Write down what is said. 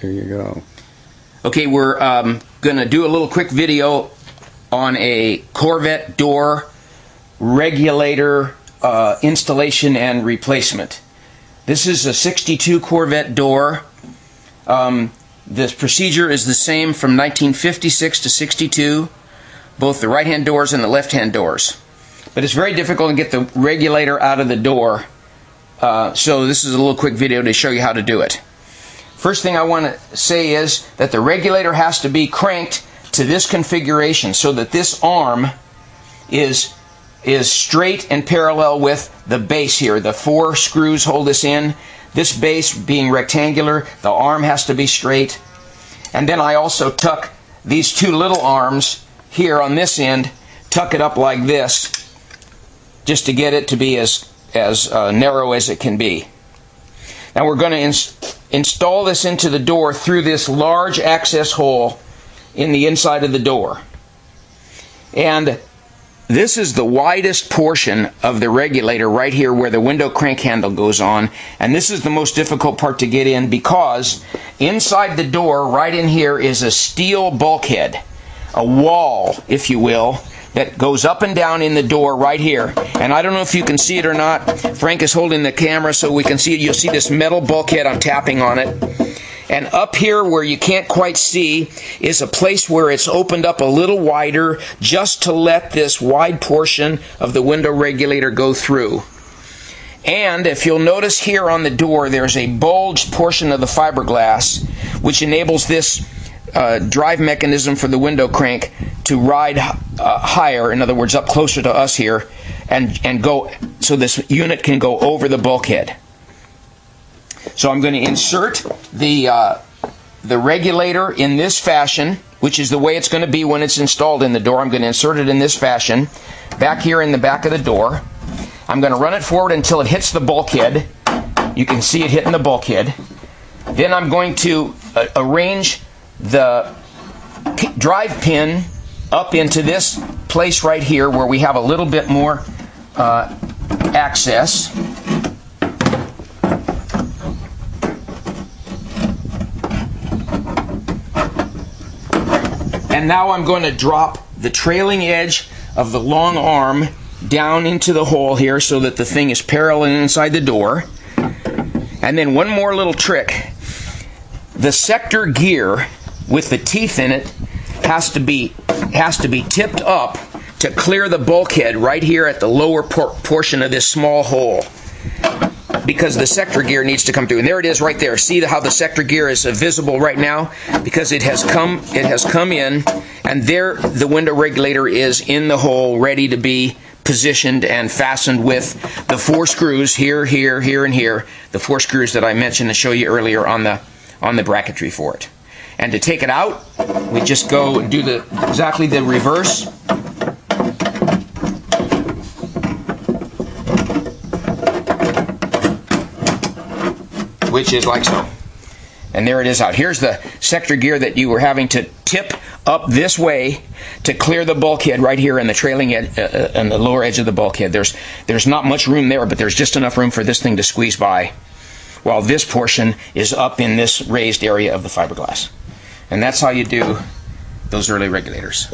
Here you go. Okay, we're going to do a little quick video on a Corvette door regulator installation and replacement. This is a 62 Corvette door. This procedure is the same from 1956 to 62, both the right-hand doors and the left-hand doors. But it's very difficult to get the regulator out of the door, so this is a little quick video to show you how to do it. First thing I want to say is that the regulator has to be cranked to this configuration so that this arm is straight and parallel with the base here. The 4 screws hold this in. This base being rectangular, the arm has to be straight. And then I also tuck these 2 little arms here on this end, tuck it up like this, just to get it to be as narrow as it can be. Now we're going to install this into the door through this large access hole in the inside of the door. And this is the widest portion of the regulator right here where the window crank handle goes on. And this is the most difficult part to get in because inside the door, right in here, is a steel bulkhead, a wall, if you will, that goes up and down in the door right here. And I don't know if you can see it or not. Frank is holding the camera so we can see it. You'll see this metal bulkhead. I'm tapping on it. And up here where you can't quite see is a place where it's opened up a little wider just to let this wide portion of the window regulator go through. And if you'll notice here on the door, there's a bulged portion of the fiberglass which enables this drive mechanism for the window crank to ride higher, in other words up closer to us here, and go so this unit can go over the bulkhead. So I'm going to insert the regulator in this fashion, which is the way it's going to be when it's installed in the door. I'm going to insert it in this fashion back here in the back of the door. I'm going to run it forward until it hits the bulkhead. You can see it hitting the bulkhead. Then I'm going to arrange the drive pin up into this place right here where we have a little bit more access. And now I'm going to drop the trailing edge of the long arm down into the hole here so that the thing is parallel inside the door. And then one more little trick. The sector gear with the teeth in it has to be tipped up to clear the bulkhead right here at the lower portion of this small hole, because the sector gear needs to come through. And there it is right there. See how the sector gear is visible right now? Because it has come in, and there the window regulator is in the hole ready to be positioned and fastened with the 4 screws here, here, here, and here. The 4 screws that I mentioned to show you earlier on the bracketry for it. And to take it out, we just go and do exactly the reverse. Which is like so. And there it is out. Here's the sector gear that you were having to tip up this way to clear the bulkhead right here in the trailing edge, and the lower edge of the bulkhead. There's not much room there, but there's just enough room for this thing to squeeze by, while this portion is up in this raised area of the fiberglass. And that's how you do those early regulators.